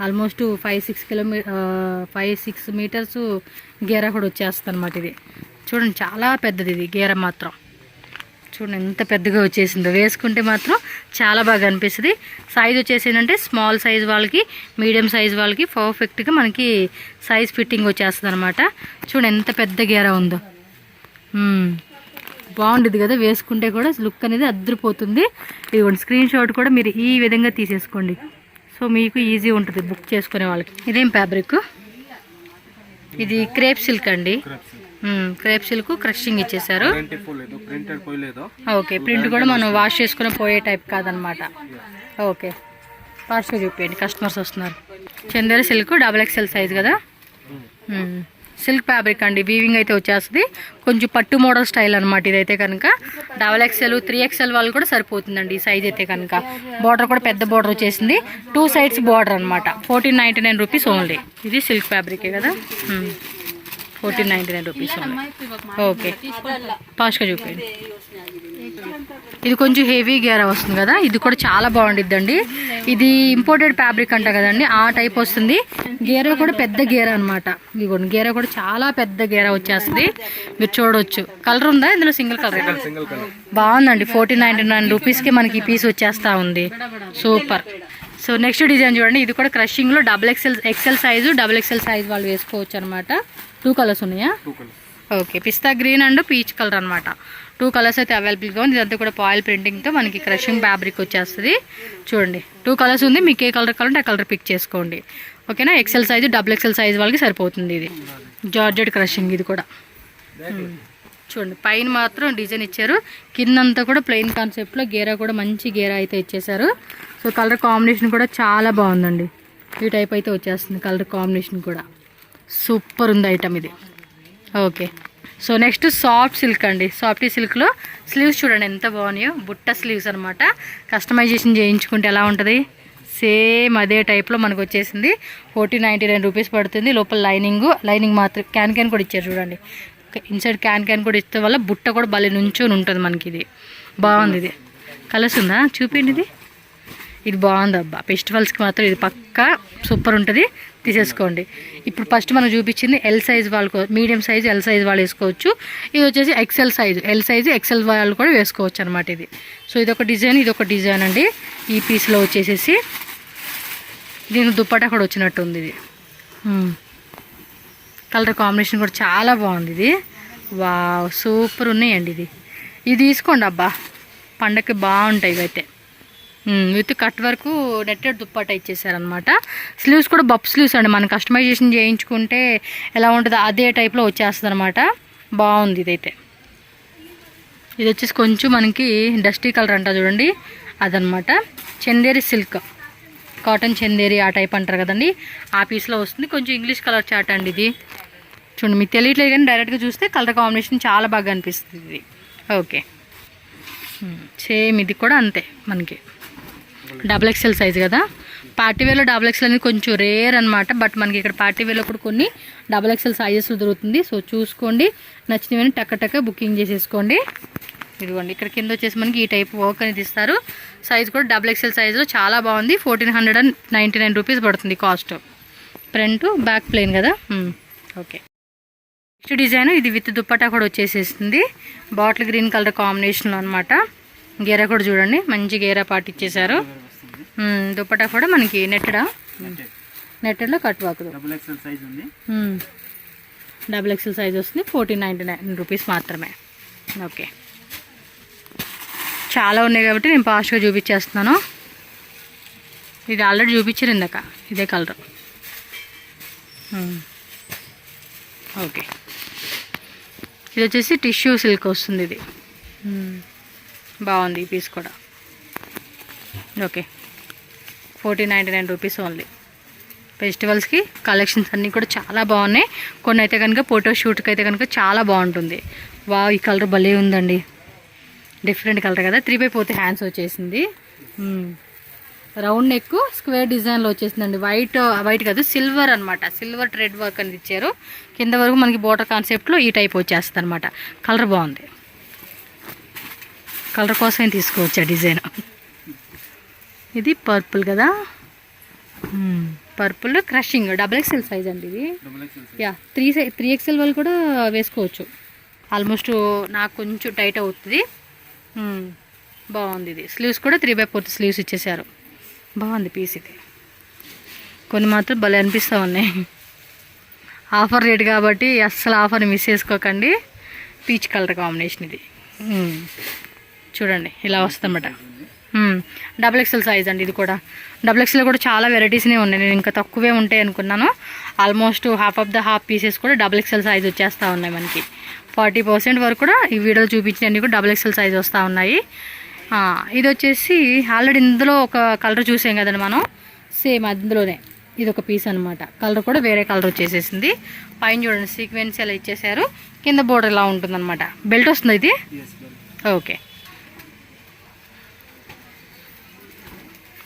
ఆల్మోస్ట్ 5-6 మీటర్స్ గేరా కూడా వచ్చేస్తుంది అనమాట. ఇది చూడండి చాలా పెద్దది. ఇది గేరా మాత్రం చూడండి ఎంత పెద్దగా వచ్చేసిందో. వేసుకుంటే మాత్రం చాలా బాగా అనిపిస్తుంది. సైజ్ వచ్చేసిందంటే స్మాల్ సైజ్ వాళ్ళకి మీడియం సైజ్ వాళ్ళకి పర్ఫెక్ట్గా మనకి సైజ్ ఫిట్టింగ్ వచ్చేస్తుంది అనమాట. చూడండి ఎంత పెద్ద గేరా ఉందో. బాగుంటుంది కదా. వేసుకుంటే కూడా లుక్ అనేది అద్దరిపోతుంది. ఇదిగోండి స్క్రీన్ షాట్ కూడా మీరు ఈ విధంగా తీసేసుకోండి. సో మీకు ఈజీ ఉంటుంది బుక్ చేసుకునే వాళ్ళకి. ఇదేం ఫ్యాబ్రిక్? ఇది క్రేప్ సిల్క్ అండి. క్రేప్ సిల్క్ క్రషింగ్ ఇచ్చేసారు. ఓకే. ప్రింట్ కూడా మనం వాష్ చేసుకుని పోయే టైప్ కాదనమాట. ఓకే. ఫాస్ట్గా చూపించండి, కస్టమర్స్ వస్తున్నారు. చందేరి సిల్క్ XXL సైజ్ కదా. సిల్క్ ఫ్యాబ్రిక్ అండి. వీవింగ్ అయితే వచ్చేస్తుంది. కొంచెం పట్టు మోడల్ స్టైల్ అనమాట. ఇదైతే కనుక XXL 3XL వాళ్ళు కూడా సరిపోతుందండి ఈ సైజ్ అయితే కనుక. బార్డర్ కూడా పెద్ద బార్డర్ వచ్చేసింది. 2 సైడ్స్ బార్డర్ అనమాట. 1499 రూపీస్ ఓన్లీ. ఇది సిల్క్ ఫ్యాబ్రికే కదా. 1499 రూపీస్ ఓన్లీ. ఓకే. ఫాస్ట్గా చూపించండి. ఇది కొంచెం హెవీ గేరా వస్తుంది కదా. ఇది కూడా చాలా బాగుండిద్దండి. ఇది ఇంపోర్టెడ్ ఫ్యాబ్రిక్ అంట కదండి, ఆ టైప్ వస్తుంది. గేరా కూడా పెద్ద గేరా అనమాట. ఇదిగోండి గేరా కూడా చాలా పెద్ద గేరా వచ్చేస్తుంది. మీరు చూడవచ్చు. కలర్ ఉందా ఇందులో? సింగిల్ కలర్ బాగుందండి. 1499 రూపీస్కి మనకి ఈ పీస్ వచ్చేస్తా ఉంది. సూపర్. సో నెక్స్ట్ డిజైన్ చూడండి. ఇది కూడా క్రషింగ్లో XXL సైజు XXL సైజ్ వాళ్ళు వేసుకోవచ్చు అనమాట. 2 కలర్స్ ఉన్నాయా? Okay. Pista green and peach colour అనమాట. 2 కలర్స్ అయితే అవైలబుల్గా ఉంది. ఇదంతా కూడా పాయిల్ ప్రింటింగ్తో మనకి క్రషింగ్ ఫ్యాబ్రిక్ వచ్చేస్తుంది. చూడండి 2 కలర్స్ ఉంది. మీకు ఏ కలర్ కావాలంటే ఆ కలర్ పిక్ చేసుకోండి. ఓకేనా. XL సైజు XXL సైజ్ వాళ్ళకి సరిపోతుంది. ఇది జార్జెట్ క్రషింగ్. ఇది కూడా చూడండి పైన మాత్రం డిజైన్ ఇచ్చారు. కిందంతా కూడా ప్లెయిన్ కాన్సెప్ట్లో గేరా కూడా మంచి గేరా అయితే ఇచ్చేసారు. సో కలర్ కాంబినేషన్ కూడా చాలా బాగుందండి. ఈ టైప్ అయితే వచ్చేస్తుంది కలర్ కాంబినేషన్ కూడా. సూపర్ ఉంది ఐటమ్ ఇది. Okay. So next soft silk అండి. సాఫ్టీ సిల్క్లో స్లీవ్స్ చూడండి ఎంత బాగున్నాయో. బుట్ట స్లీవ్స్ అనమాట. కస్టమైజేషన్ చేయించుకుంటే ఎలా ఉంటుంది సేమ్ అదే టైప్లో మనకు వచ్చేసింది. 1499 రూపీస్ పడుతుంది. లోపల లైనింగ్ మాత్రం క్యాన్ కూడా ఇచ్చారు చూడండి. ఇన్సైడ్ క్యాన్ కూడా ఇచ్చే వల్ల బుట్ట కూడా భలే నుంచొని ఉంటుంది మనకి. ఇది బాగుంది. ఇది కలర్స్ ఉందా? చూపిండి. ఇది బాగుంది అబ్బా. ఫెస్టివల్స్కి మాత్రం ఇది పక్కా సూపర్ ఉంటుంది. తీసేసుకోండి. ఇప్పుడు ఫస్ట్ మనం చూపించింది ఎల్ సైజ్ వాళ్ళకు, మీడియం సైజ్ ఎల్ సైజ్ వాళ్ళు వేసుకోవచ్చు. ఇది వచ్చేసి XL size, L size XL వాళ్ళు కూడా వేసుకోవచ్చు అనమాట. ఇది సో ఇదొక డిజైన్ అండి. ఈ పీస్లో వచ్చేసేసి దీని దుప్పటా కూడా వచ్చినట్టు ఉంది. ఇది కలర్ కాంబినేషన్ కూడా చాలా బాగుంది. ఇది వావ్ సూపర్ ఉన్నాయండి. ఇది తీసుకోండి అబ్బా, పండగకి బాగుంటాయి ఇవైతే. విత్ కట్ వరకు నెట్టెడ్ దుప్పట్టా ఇచ్చేసారనమాట. స్లీవ్స్ కూడా బఫ్ స్లీవ్స్ అండి, మనం కస్టమైజేషన్ చేయించుకుంటే ఎలా ఉంటుందో అదే టైప్లో వచ్చేస్తుంది అనమాట. బాగుంది ఇదైతే. ఇది వచ్చేసి కొంచెం మనకి డస్టీ కలర్ అంట చూడండి, అదనమాట. చందేరి సిల్క్, కాటన్ చందేరి ఆ టైప్ అంటారు కదండి, ఆ పీస్లో వస్తుంది. కొంచెం ఇంగ్లీష్ కలర్ చాట్ అండి ఇది. చూడండి మీకు తెలియట్లేదు కానీ డైరెక్ట్గా చూస్తే కలర్ కాంబినేషన్ చాలా బాగా అనిపిస్తుంది ఇది. ఓకే, సేమ్ ఇది కూడా అంతే మనకి XXL సైజ్ కదా. పార్టీ వేర్లో XXL అనేది కొంచెం రేర్ అనమాట, బట్ మనకి ఇక్కడ పార్టీ వేర్లో కూడా కొన్ని XXL సైజెస్లో దొరుకుతుంది. సో చూసుకోండి, నచ్చినవన్నీ టక్క బుకింగ్ చేసేసుకోండి. ఇదిగోండి ఇక్కడ కింద వచ్చేసి మనకి ఈ టైప్ వర్క్ అనేది ఇస్తారు. సైజ్ కూడా XXL సైజులో చాలా బాగుంది. 1499 రూపీస్ పడుతుంది కాస్ట్. ఫ్రంట్ బ్యాక్ ప్లెయిన్ కదా. ఓకే, నెక్స్ట్ డిజైన్ ఇది విత్ దుప్పట్టా కూడా వచ్చేసేస్తుంది. బాటిల్ గ్రీన్ కలర్ కాంబినేషన్లో అనమాట. గేరా కూడా చూడండి, మంచి గేరా పార్ట్ ఇచ్చేసారు. దుప్పట్టా కూడా మనకి నెట్టెడ్లో కట్ వర్క్. XXL సైజ్ ఉంది. XXL సైజ్ వస్తుంది. 1499 రూపీస్ మాత్రమే. ఓకే, చాలా ఉన్నాయి కాబట్టి నేను ఫాస్ట్గా చూపించేస్తున్నాను. ఇది ఆల్రెడీ చూపించారు ఇందాక, ఇదే కలర్. ఓకే, ఇది వచ్చేసి టిష్యూ సిల్క్ వస్తుంది. ఇది బాగుంది ఈ పీస్ కూడా. Okay, 1499 rupees only. ఫెస్టివల్స్కి కలెక్షన్స్ అన్నీ కూడా చాలా బాగున్నాయి. కొన్ని అయితే కనుక ఫోటోషూట్కి అయితే కనుక చాలా బాగుంటుంది. ఈ కలర్ భలే ఉందండి, డిఫరెంట్ కలర్ కదా. 3/4 హ్యాండ్స్ వచ్చేసింది. రౌండ్ నెక్ స్క్వేర్ డిజైన్లో వచ్చేసిందండి. వైట్ కాదు, సిల్వర్ అనమాట. సిల్వర్ థ్రెడ్ వర్క్ అనేది ఇచ్చారు. కింద వరకు మనకి బోర్డర్ కాన్సెప్ట్లో ఈ టైప్ వచ్చేస్తుంది అనమాట. కలర్ బాగుంది, కలర్ కోసం తీసుకోవచ్చు ఆ డిజైన్. ఇది పర్పుల్ కదా, పర్పుల్ క్రషింగ్ XXL సైజ్ అండి ఇది. యా 3XL వాళ్ళు కూడా వేసుకోవచ్చు. ఆల్మోస్ట్ నాకు కొంచెం టైట్ అవుతుంది. బాగుంది ఇది. స్లీవ్స్ కూడా 3/4 స్లీవ్స్ ఇచ్చేసారు. బాగుంది పీస్ ఇది. కొన్ని మాత్రం భలే అనిపిస్తూ ఉన్నాయి. ఆఫర్ రేట్ కాబట్టి అస్సలు ఆఫర్ మిస్ చేసుకోకండి. పీచ్ కలర్ కాంబినేషన్ ఇది. చూడండి ఇలా వస్తుందన్నమాట. XXL సైజ్ అండి ఇది కూడా. XXL కూడా చాలా వెరైటీస్నే ఉన్నాయి. నేను ఇంకా తక్కువే ఉంటాయి అనుకున్నాను. ఆల్మోస్ట్ హాఫ్ పీసెస్ కూడా XXL సైజ్ వచ్చేస్తూ ఉన్నాయి మనకి. 40% వరకు కూడా ఈ వీడియోలో చూపించినవి కూడా XXL సైజ్ వస్తూ ఉన్నాయి. ఇది వచ్చేసి ఆల్రెడీ ఇందులో ఒక కలర్ చూసాం కదండి మనం, సేమ్ అందులోనే ఇది ఒక పీస్ అనమాట. కలర్ కూడా వేరే కలర్ వచ్చేసేసింది. పైన చూడండి సీక్వెన్స్ ఎలా ఇచ్చేసారు, కింద బోర్డర్ ఇలా ఉంటుందన్నమాట. బెల్ట్ వస్తుంది ఇది. Okay,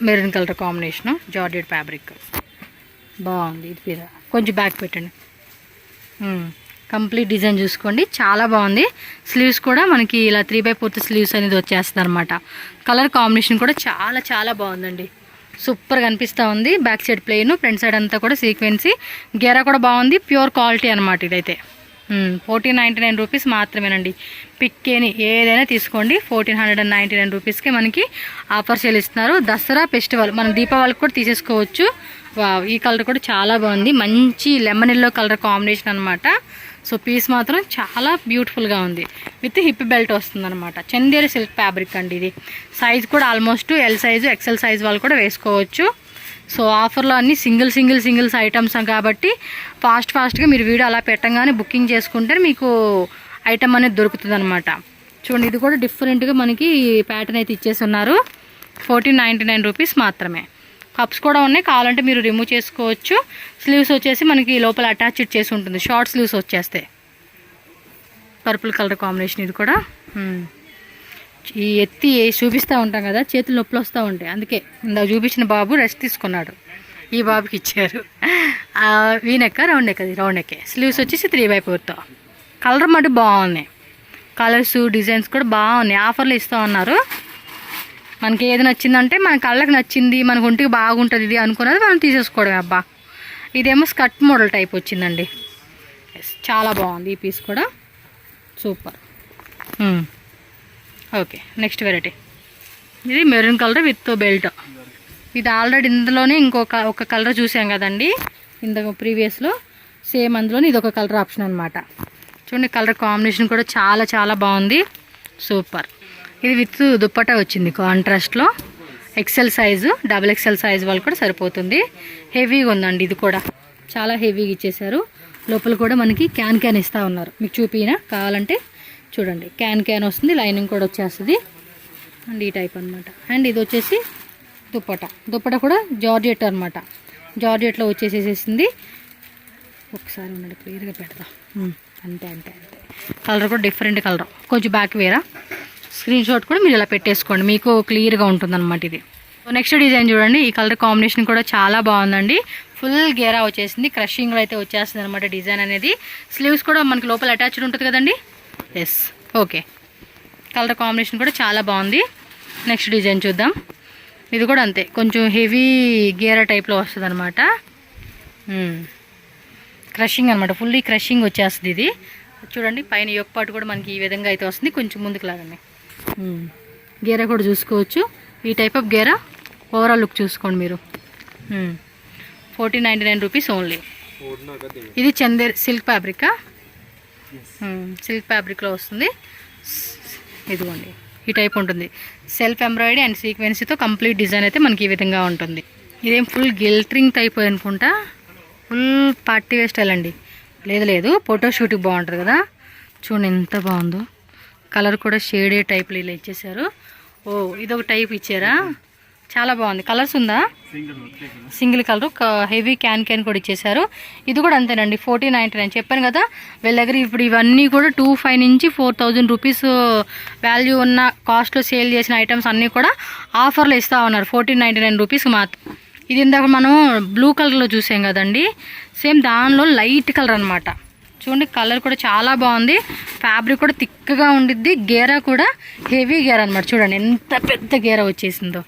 maroon colour combination, georgette fabric బాగుంది. ఇది మీద కొంచెం బ్యాక్ పెట్టండి. కంప్లీట్ డిజైన్ చూసుకోండి, చాలా బాగుంది. స్లీవ్స్ కూడా మనకి ఇలా 3/4 స్లీవ్స్ అనేది వచ్చేస్తుంది అనమాట. కలర్ కాంబినేషన్ కూడా చాలా చాలా బాగుందండి, సూపర్గా అనిపిస్తూ ఉంది. Back side plain, front side అంతా కూడా సీక్వెన్సీ. గేరా కూడా బాగుంది, ప్యూర్ క్వాలిటీ అనమాట ఇదైతే. 1499 రూపీస్ మాత్రమేనండి. పిక్కేని ఏదైనా తీసుకోండి. 1499 రూపీస్కి మనకి ఆఫర్ సేల్ ఇస్తున్నారు. దసరా ఫెస్టివల్ మనం దీపావళికి కూడా తీసేసుకోవచ్చు. ఈ కలర్ కూడా చాలా బాగుంది, మంచి లెమన్ ఎల్లో కలర్ కాంబినేషన్ అనమాట. సో పీస్ మాత్రం చాలా బ్యూటిఫుల్గా ఉంది. విత్ హిప్ బెల్ట్ వస్తుంది అనమాట. చందేరి సిల్క్ ఫ్యాబ్రిక్ అండి ఇది. సైజ్ కూడా almost L size XL size వాళ్ళు కూడా వేసుకోవచ్చు. సో ఆఫర్లో అన్ని సింగిల్స్ ఐటమ్స్ కాబట్టి ఫాస్ట్గా మీరు వీడియో అలా పెట్టంగానే బుకింగ్ చేసుకుంటే మీకు ఐటమ్ అనేది దొరుకుతుంది అనమాట. చూడండి ఇది కూడా డిఫరెంట్గా మనకి ప్యాటర్న్ అయితే ఇచ్చేసి ఉన్నారు. 1499 రూపీస్ మాత్రమే. కప్స్ కూడా ఉన్నాయి, కావాలంటే మీరు రిమూవ్ చేసుకోవచ్చు. స్లీవ్స్ వచ్చేసి మనకి లోపల అటాచ్డ్ చేసి ఉంటుంది, షార్ట్ స్లీవ్స్ వచ్చేస్తాయి. పర్పుల్ కలర్ కాంబినేషన్ ఇది కూడా. ఈ ఎత్తి చూపిస్తూ ఉంటాం కదా, చేతులు నొప్పులు వస్తూ ఉంటాయి. అందుకే ఇందాక చూపించిన బాబు రెస్ట్ తీసుకున్నాడు, ఈ బాబుకి ఇచ్చారు. వీనెక్క రౌండ్ నెక్కే. స్లీవ్స్ వచ్చేసి 3/4తో. కలర్ మటు బాగున్నాయి, కలర్స్ డిజైన్స్ కూడా బాగున్నాయి. ఆఫర్లు ఇస్తూ ఉన్నారు. మనకి ఏది నచ్చిందంటే మన కళ్ళకి నచ్చింది, మనకు ఒంటికి బాగుంటుంది ఇది అనుకున్నది మనం తీసేసుకోవడమే. అబ్బా ఇదేమో స్కర్ట్ మోడల్ టైప్ వచ్చిందండి. చాలా బాగుంది ఈ పీస్ కూడా, సూపర్. ఓకే, నెక్స్ట్ వెరైటీ ఇది మెరూన్ కలర్ విత్ బెల్ట్. ఇది ఆల్రెడీ ఇందులోనే ఒక కలర్ చూసాం కదండి ఇందులో ప్రీవియస్లో, సేమ్ అందులోనే ఇది ఒక కలర్ ఆప్షన్ అనమాట. చూడండి కలర్ కాంబినేషన్ కూడా చాలా చాలా బాగుంది, సూపర్. ఇది విత్ దుప్పటా వచ్చింది కాంట్రాస్ట్లో. XL size, double XL size వాళ్ళు కూడా సరిపోతుంది. హెవీగా ఉందండి, ఇది కూడా చాలా హెవీగా ఇచ్చేసారు. లోపల కూడా మనకి క్యాన్ ఇస్తూ ఉన్నారు. మీకు చూపినా కావాలంటే చూడండి, క్యాన్ వస్తుంది, లైనింగ్ కూడా వచ్చేస్తుంది అండ్ ఈ టైప్ అనమాట. అండ్ ఇది వచ్చేసి దుప్పట కూడా జార్జెట్ అనమాట. జార్జెట్లో వచ్చేసేసింది. ఒకసారి ఉన్నాడు క్లియర్గా పెడదాం. అంతే. కలర్ కూడా డిఫరెంట్ కలర్, కొంచెం బ్యాక్ వేరా. స్క్రీన్ షాట్ కూడా మీరు ఇలా పెట్టేసుకోండి, మీకు క్లియర్గా ఉంటుందన్నమాట ఇది. నెక్స్ట్ డిజైన్ చూడండి, ఈ కలర్ కాంబినేషన్ కూడా చాలా బాగుందండి. ఫుల్ గేరా వచ్చేసింది, క్రషింగ్లో అయితే వచ్చేస్తుంది అనమాట డిజైన్ అనేది. స్లీవ్స్ కూడా మనకి లోపల అటాచ్డ్ ఉంటుంది కదండి. Yes, okay. కలర్ కాంబినేషన్ కూడా చాలా బాగుంది. నెక్స్ట్ డిజైన్ చూద్దాం. ఇది కూడా అంతే, కొంచెం హెవీ గేరా టైప్లో వస్తుంది అనమాట. క్రషింగ్ అనమాట, ఫుల్లీ క్రషింగ్ వచ్చేస్తుంది ఇది. చూడండి పైన యొక్క పాటు కూడా మనకి ఈ విధంగా అయితే వస్తుంది, కొంచెం ముందుకు లాగానే. గేరా కూడా చూసుకోవచ్చు, ఈ type of Gera. Overall look చూసుకోండి మీరు. 1499 రూపీస్ ఓన్లీ. ఇది చందేర్ సిల్క్ ఫ్యాబ్రికా, సిల్క్ ఫ్యాబ్రిక్లో వస్తుంది. ఇదిగోండి ఈ టైప్ ఉంటుంది. సెల్ఫ్ ఎంబ్రాయిడరీ అండ్ సీక్వెన్సీతో కంప్లీట్ డిజైన్ అయితే మనకి ఈ విధంగా ఉంటుంది. ఇదేం ఫుల్ గిల్టరింగ్ టైప్ అనుకుంటా, ఫుల్ పార్టీ వేర్ స్టైల్ అండి. లేదు ఫోటో షూట్కి బాగుంటుంది కదా. చూడండి ఎంత బాగుందో. కలర్ కూడా షేడే టైప్లో ఇలా ఇచ్చేసారు. ఓ ఇదొక టైప్ ఇచ్చారా, చాలా బాగుంది. కలర్స్ ఉందా? సింగిల్ కలర్, హెవీ క్యాన్ కూడా ఇచ్చేసారు. ఇది కూడా అంతేనండి, 1499 చెప్పాను కదా. వీళ్ళ దగ్గర ఇప్పుడు ఇవన్నీ కూడా 2500 నుంచి 4000 రూపీస్ వాల్యూ ఉన్న కాస్ట్లో సేల్ చేసిన ఐటమ్స్ అన్నీ కూడా ఆఫర్లో ఇస్తూ ఉన్నారు 1499 రూపీస్ మాత్రం. ఇది ఇందాక మనం బ్లూ కలర్లో చూసాం కదండి, సేమ్ దానిలో లైట్ కలర్ అనమాట. చూడండి కలర్ కూడా చాలా బాగుంది. ఫ్యాబ్రిక్ కూడా థిక్గా ఉండిద్ది. గేరా కూడా హెవీ గేరా అనమాట. చూడండి ఎంత పెద్ద గేరా వచ్చేసిందో,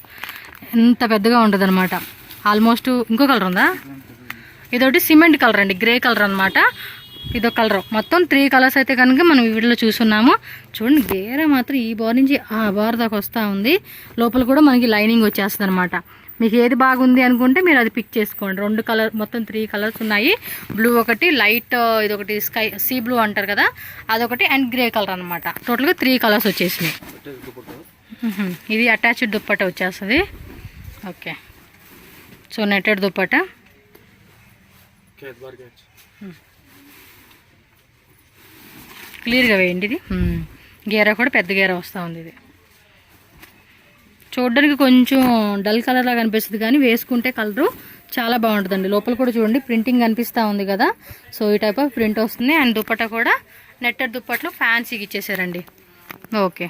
ఎంత పెద్దగా ఉంటుంది అనమాట. ఆల్మోస్ట్ ఇంకో కలర్ ఉందా, ఇదొకటి సిమెంట్ కలర్ అండి, గ్రే కలర్ అనమాట. ఇదొక కలర్. మొత్తం 3 కలర్స్ అయితే కనుక మనం ఈ వీడియోలో చూస్తున్నాము. చూడండి గేరా మాత్రం ఈ బార్ నుంచి ఆ బార్ దాకా వస్తూ ఉంది. లోపల కూడా మనకి లైనింగ్ వచ్చేస్తుంది అనమాట. మీకు ఏది బాగుంది అనుకుంటే మీరు అది పిక్ చేసుకోండి. 2 కలర్, మొత్తం 3 కలర్స్ ఉన్నాయి. బ్లూ ఒకటి, లైట్ ఇదొకటి స్కై సీ బ్లూ అంటారు కదా అదొకటి, అండ్ గ్రే కలర్ అనమాట. టోటల్గా 3 కలర్స్ వచ్చేసినాయి. ఇది అటాచ్డ్ దుప్పట వచ్చేస్తుంది. Okay, so netted dupatta. క్లియర్గా వేయండి. ఇది గేరా కూడా పెద్ద గేరా వస్తూ ఉంది. ఇది చూడడానికి కొంచెం డల్ కలర్ లాగా అనిపిస్తుంది, కానీ వేసుకుంటే కలరు చాలా బాగుంటుందండి. లోపల కూడా చూడండి ప్రింటింగ్ కనిపిస్తూ ఉంది కదా. సో ఈ టైప్ ఆఫ్ ప్రింట్ వస్తుంది. అండ్ దుప్పట కూడా నెట్టెడ్ దుప్పట్లో ఫ్యాన్సీకి ఇచ్చేసారండి. ఓకే,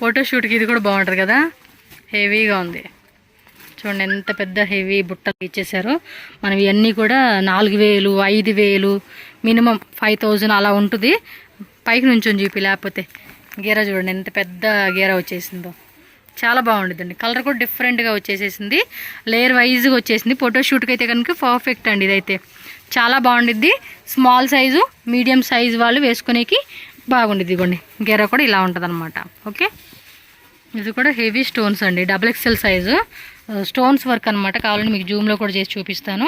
ఫోటోషూట్కి ఇది కూడా బాగుంటుంది కదా, హెవీగా ఉంది. చూడండి ఎంత పెద్ద హెవీ బుట్టలు ఇచ్చేసారు. మనం ఇవన్నీ కూడా 4000, 5000, మినిమం 5000 అలా ఉంటుంది. పైకి నుంచి చూపి, లేకపోతే గేరా చూడండి ఎంత పెద్ద గేరా వచ్చేసిందో, చాలా బాగుంటుందండి. కలర్ కూడా డిఫరెంట్గా వచ్చేసేసింది, లేయర్ వైజ్గా వచ్చేసింది. ఫోటోషూట్కి అయితే కనుక పర్ఫెక్ట్ అండి. ఇదైతే చాలా బాగుండిద్ది. స్మాల్ సైజు, మీడియం సైజు వాళ్ళు వేసుకునేకి బాగుండిద్ది. ఇవ్వండి గేరా కూడా ఇలా ఉంటుంది అనమాట. ఓకే, ఇది కూడా హెవీ స్టోన్స్ అండి, double XL size stones work అనమాట. కావాలంటే మీకు జూమ్లో కూడా చేసి చూపిస్తాను.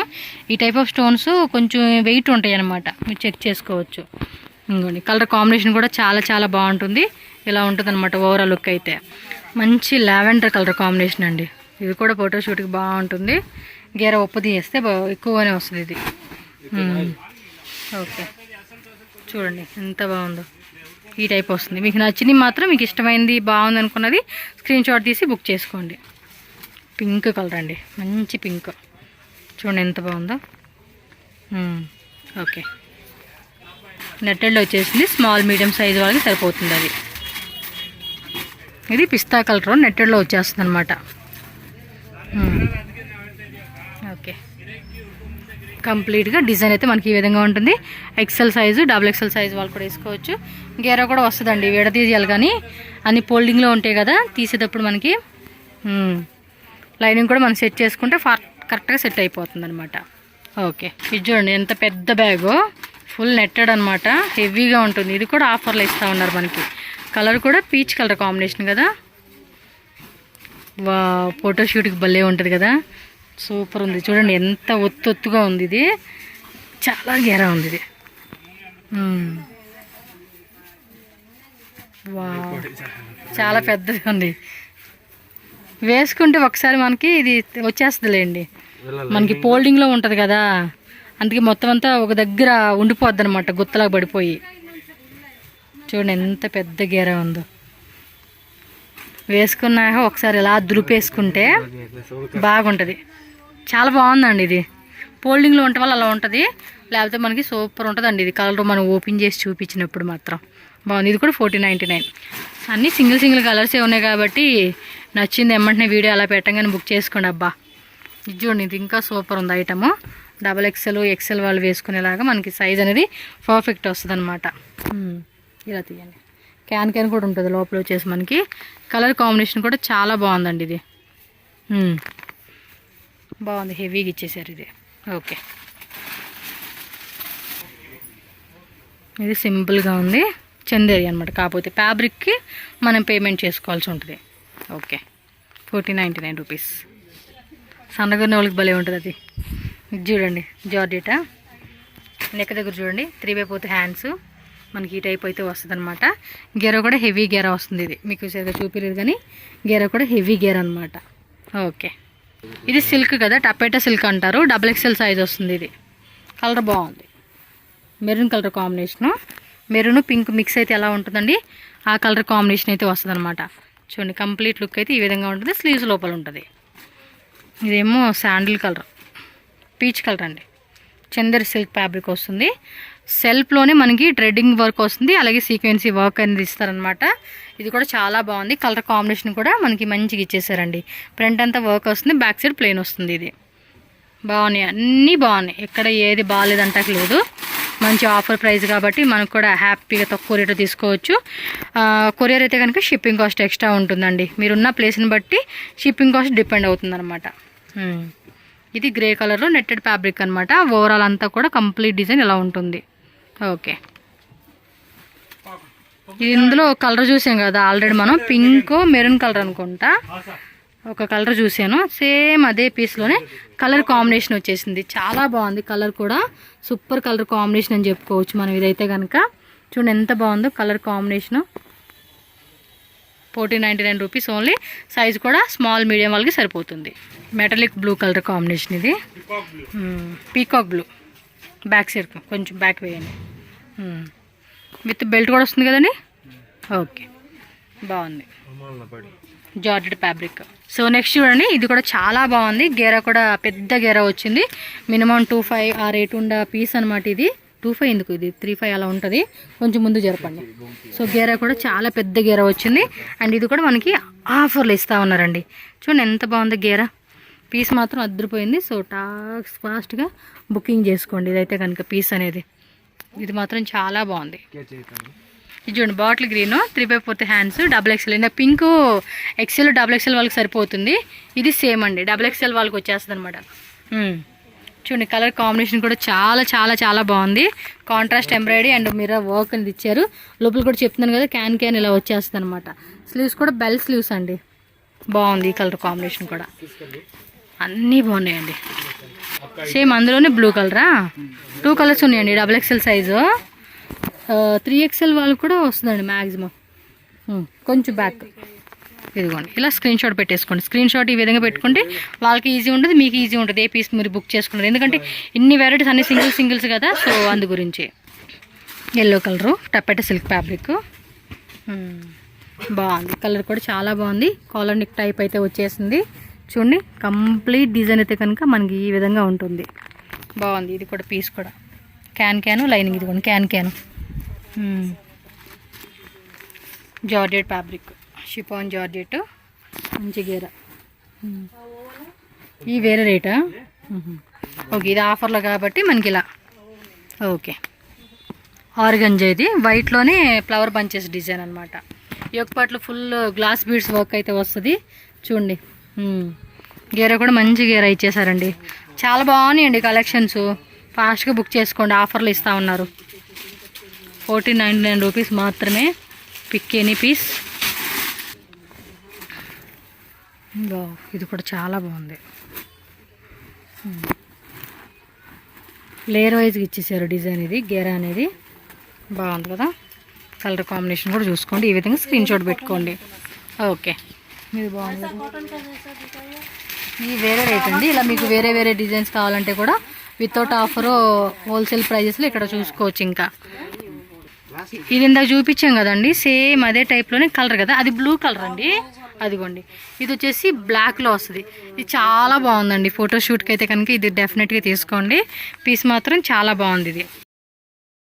ఈ టైప్ ఆఫ్ స్టోన్స్ కొంచెం వెయిట్ ఉంటాయి అనమాట, మీరు చెక్ చేసుకోవచ్చు. ఇంకోండి కలర్ కాంబినేషన్ కూడా చాలా చాలా బాగుంటుంది. ఇలా ఉంటుంది అనమాట ఓవరాల్ లుక్ అయితే. మంచి లావెండర్ కలర్ కాంబినేషన్ అండి. ఇది కూడా ఫోటోషూట్కి బాగుంటుంది. గేర ఉప్పు తీస్తే ఎక్కువగానే వస్తుంది ఇది. ఓకే, చూడండి ఎంత బాగుందో. ఈ టైప్ వస్తుంది. మీకు నచ్చినవి మాత్రం, మీకు ఇష్టమైంది బాగుంది అనుకున్నది స్క్రీన్ షాట్ తీసి బుక్ చేసుకోండి. పింక్ కలర్ అండి, మంచి పింక్. చూడండి ఎంత బాగుందో. ఓకే, నెట్టెడ్లో వచ్చేసింది. స్మాల్ మీడియం సైజ్ వాళ్ళకి సరిపోతుంది అది. ఇది పిస్తా కలర్ నెట్టెడ్లో వచ్చేస్తుంది అనమాట. ఓకే, కంప్లీట్గా డిజైన్ అయితే మనకి ఈ విధంగా ఉంటుంది. XL size, double XL size వాళ్ళు కూడా వేసుకోవచ్చు. గేరా కూడా వస్తుందండి, విడదీయాలి కానీ అన్ని ఫోల్డింగ్లో ఉంటాయి కదా, తీసేటప్పుడు మనకి లైనింగ్ కూడా మనం సెట్ చేసుకుంటే కరెక్ట్గా సెట్ అయిపోతుంది అనమాట. ఓకే, ఇది చూడండి ఎంత పెద్ద బ్యాగు, ఫుల్ నెట్టెడ్ అనమాట, హెవీగా ఉంటుంది. ఇది కూడా ఆఫర్లో ఇస్తూ ఉన్నారు మనకి. కలర్ కూడా పీచ్ కలర్ కాంబినేషన్ కదా. వా, ఫోటోషూట్కి భలే ఉంటుంది కదా, సూపర్ ఉంది. చూడండి ఎంత ఒత్తుగా ఉంది. ఇది చాలా గేరా ఉంది. ఇది వా, చాలా పెద్దగా ఉంది. వేసుకుంటే ఒకసారి మనకి ఇది వచ్చేస్తుందిలేండి, మనకి ఫోల్డింగ్లో ఉంటుంది కదా, అందుకే మొత్తం అంతా ఒక దగ్గర ఉండిపోద్ది అనమాట, గుత్తలాగా పడిపోయి. చూడండి ఎంత పెద్ద గేర ఉందో. వేసుకున్నాక ఒకసారి ఇలా దులిపేసుకుంటే బాగుంటుంది. చాలా బాగుందండి ఇది. ఫోల్డింగ్లో ఉండటం వల్ల అలా ఉంటుంది, లేకపోతే మనకి సూపర్ ఉంటుందండి ఇది. కలర్ మనం ఓపెన్ చేసి చూపించినప్పుడు మాత్రం బాగుంది. ఇది కూడా 1499. అన్నీ సింగిల్ కలర్సే ఉన్నాయి కాబట్టి నచ్చింది ఎమ్మంటనే వీడియో అలా పెట్టగానే బుక్ చేసుకోండి. అబ్బా ఇది చూడండి, ఇది ఇంకా సూపర్ ఉంది ఐటము. XXL XL వాళ్ళు వేసుకునేలాగా మనకి సైజ్ అనేది పర్ఫెక్ట్ వస్తుంది అనమాట. ఇలా తీయండి. క్యాన్ కూడా ఉంటుంది లోపల వచ్చేసి మనకి. కలర్ కాంబినేషన్ కూడా చాలా బాగుందండి ఇది. బాగుంది, హెవీగా ఇచ్చేసారు ఇది. ఓకే, ఇది సింపుల్గా ఉంది, చందేరి అనమాట. కాకపోతే ఫ్యాబ్రిక్కి మనం పేమెంట్ చేసుకోవాల్సి ఉంటుంది. Okay, 1499 rupees. సన్నగా వాళ్ళకి భలే ఉంటుంది అది. ఇది చూడండి, జార్జెటా. నెక్ దగ్గర చూడండి 3/4 హ్యాండ్స్ మనకి ఈ టైప్ అయితే వస్తుంది అనమాట. గెర కూడా హెవీ గెర వస్తుంది. ఇది మీకు సరిగ్గా చూపించలేదు కానీ గెర కూడా హెవీ గెర అనమాట. ఓకే, ఇది సిల్క్ కదా, టపేటా సిల్క్ అంటారు. XXL సైజ్ వస్తుంది. ఇది కలర్ బాగుంది, maroon colour combination. Maroon pink mix అయితే ఎలా ఉంటుందండి, ఆ కలర్ కాంబినేషన్ అయితే వస్తుంది అనమాట. చూడండి, కంప్లీట్ లుక్ అయితే ఈ విధంగా ఉంటుంది. స్లీవ్స్ లోపల ఉంటుంది. ఇదేమో శాండిల్ కలర్, పీచ్ కలర్ అండి. చందరి సిల్క్ ఫ్యాబ్రిక్ వస్తుంది. సెల్ఫ్లోనే మనకి థ్రెడ్డింగ్ వర్క్ వస్తుంది, అలాగే సీక్వెన్సీ వర్క్ అనేది ఇస్తారనమాట. ఇది కూడా చాలా బాగుంది. కలర్ కాంబినేషన్ కూడా మనకి మంచిగా ఇచ్చేసారండి. ఫ్రంట్ అంతా వర్క్ వస్తుంది, బ్యాక్ సైడ్ ప్లెయిన్ వస్తుంది. ఇది బాగున్నాయి, అన్నీ బాగున్నాయి, ఎక్కడ ఏది బాగాలేదంటాక లేదు. మంచి ఆఫర్ ప్రైస్ కాబట్టి మనకు కూడా హ్యాపీగా తక్కువ రేటు తీసుకోవచ్చు. కొరియర్ అయితే కనుక షిప్పింగ్ కాస్ట్ ఎక్స్ట్రా ఉంటుందండి. మీరున్న ప్లేస్ని బట్టి షిప్పింగ్ కాస్ట్ డిపెండ్ అవుతుందన్నమాట. ఇది గ్రే కలర్లో నెట్టెడ్ ఫ్యాబ్రిక్ అనమాట. ఓవరాల్ అంతా కూడా కంప్లీట్ డిజైన్ ఇలా ఉంటుంది. ఓకే, ఇందులో కలర్ చూసాం కదా ఆల్రెడీ మనం, పింక్ మెరూన్ కలర్ అనుకుంటా ఒక కలర్ చూసాను. సేమ్ అదే పీస్లోనే కలర్ కాంబినేషన్ వచ్చేసింది. చాలా బాగుంది, కలర్ కూడా సూపర్ కలర్ కాంబినేషన్ అని చెప్పుకోవచ్చు మనం. ఇదైతే కనుక చూడండి ఎంత బాగుందో colour combination. 1499 rupees only. Size కూడా స్మాల్ మీడియం వాళ్ళకి సరిపోతుంది. మెటాలిక్ బ్లూ కలర్ కాంబినేషన్ ఇది. Peacock blue. బ్యాక్ సైడ్ కొంచెం బ్యాక్ వేయండి. విత్ బెల్ట్ కూడా వస్తుంది కదండి. ఓకే, బాగుంది, జార్జెట్ ఫ్యాబ్రిక్. సో నెక్స్ట్ చూడండి, ఇది కూడా చాలా బాగుంది. గేరా కూడా పెద్ద గేరా వచ్చింది. మినిమం 25 ఆ రేట్ ఉండ పీస్ అనమాట. ఇది 25 ఎందుకు, ఇది 35 అలా ఉంటుంది. కొంచెం ముందు జరపండి. సో గేరా కూడా చాలా పెద్ద గేరా వచ్చింది. అండ్ ఇది కూడా మనకి ఆఫర్లు ఇస్తూ ఉన్నారండి. చూడండి ఎంత బాగుంది గేరా. పీస్ మాత్రం అద్దరిపోయింది. సో ఫాస్ట్గా బుకింగ్ చేసుకోండి ఇదైతే కనుక పీస్ అనేది. ఇది మాత్రం చాలా బాగుంది. ఇది చూడండి, బాటిల్ గ్రీన్ 3/4 హ్యాండ్స్, XXL. ఇంకా పింక్ XL XXL వాళ్ళకి సరిపోతుంది. ఇది సేమ్ అండి, XXL వాళ్ళకి వచ్చేస్తుంది అనమాట. చూడండి, కలర్ కాంబినేషన్ కూడా చాలా చాలా చాలా బాగుంది. Contrast embroidery and mirror work అనేది ఇచ్చారు. లోపల కూడా చెప్తున్నాను కదా, క్యాన్ ఇలా వచ్చేస్తుంది అనమాట. స్లీవ్స్ కూడా బెల్ స్లీవ్స్ అండి. బాగుంది ఈ కలర్ కాంబినేషన్ కూడా. అన్నీ బాగున్నాయండి. సేమ్ అందులోనే బ్లూ కలరా. 2 కలర్స్ ఉన్నాయండి. XXL size. 3XL వాళ్ళకి కూడా వస్తుందండి మ్యాక్సిమం. కొంచెం బ్యాక్ ఇదిగోండి, ఇలా స్క్రీన్ షాట్ పెట్టేసుకోండి. స్క్రీన్ షాట్ ఈ విధంగా పెట్టుకుంటే వాళ్ళకి ఈజీ ఉంటుంది, మీకు ఈజీ ఉంటుంది. ఏ పీస్ మీరు బుక్ చేసుకుంటారు, ఎందుకంటే ఇన్ని వెరైటీస్ అన్ని సింగిల్స్ కదా. సో అందు గురించి. ఎల్లో కలరు టపెటా సిల్క్ ఫ్యాబ్రిక్ బాగుంది. కలర్ కూడా చాలా బాగుంది. కాలర్ నెక్ టైప్ అయితే వచ్చేసింది. చూడండి, కంప్లీట్ డిజైన్ అయితే కనుక మనకి ఈ విధంగా ఉంటుంది. బాగుంది. ఇది కూడా పీస్ కూడా క్యాన్ లైనింగ్. ఇది కూడా can georgette fabric, chiffon georgette, మంచి గేర. ఈ వేరే రేటా? ఓకే, ఇది ఆఫర్లో కాబట్టి మనకి ఇలా. Okay, organza. ఇది వైట్లోనే ఫ్లవర్ బంచెస్ డిజైన్ అనమాట. యొక్కపాట్లు ఫుల్ గ్లాస్ బీడ్స్ వర్క్ అయితే వస్తుంది. చూడండి, గేర కూడా మంచి గేర ఇచ్చేసారండి. చాలా బాగున్నాయండి కలెక్షన్స్. ఫాస్ట్గా బుక్ చేసుకోండి, ఆఫర్లు ఇస్తూ ఉన్నారు. 1499 రూపీస్ మాత్రమే. Pick any piece. ఇది కూడా చాలా బాగుంది. లేయర్ వైజ్గా ఇచ్చేసారు డిజైన్. ఇది గేరా అనేది బాగుంది కదా. కలర్ కాంబినేషన్ కూడా చూసుకోండి. ఈ విధంగా స్క్రీన్ షాట్ పెట్టుకోండి. ఓకే, ఇది బాగుంది, ఇది వేరే రేట్ అండి. ఇలా మీకు వేరే వేరే డిజైన్స్ కావాలంటే కూడా వితౌట్ ఆఫర్ హోల్సేల్ ప్రైజెస్లో ఇక్కడ చూసుకోవచ్చు. ఇంకా ఇది ఇందాక చూపించాం కదండి, సేమ్ అదే టైప్లోనే కలర్ కదా, అది బ్లూ కలర్ అండి. అదిగోండి, ఇది వచ్చేసి బ్లాక్లో వస్తుంది. ఇది చాలా బాగుందండి, ఫోటోషూట్కి అయితే కనుక ఇది డెఫినెట్గా తీసుకోండి. పీస్ మాత్రం చాలా బాగుంది ఇది.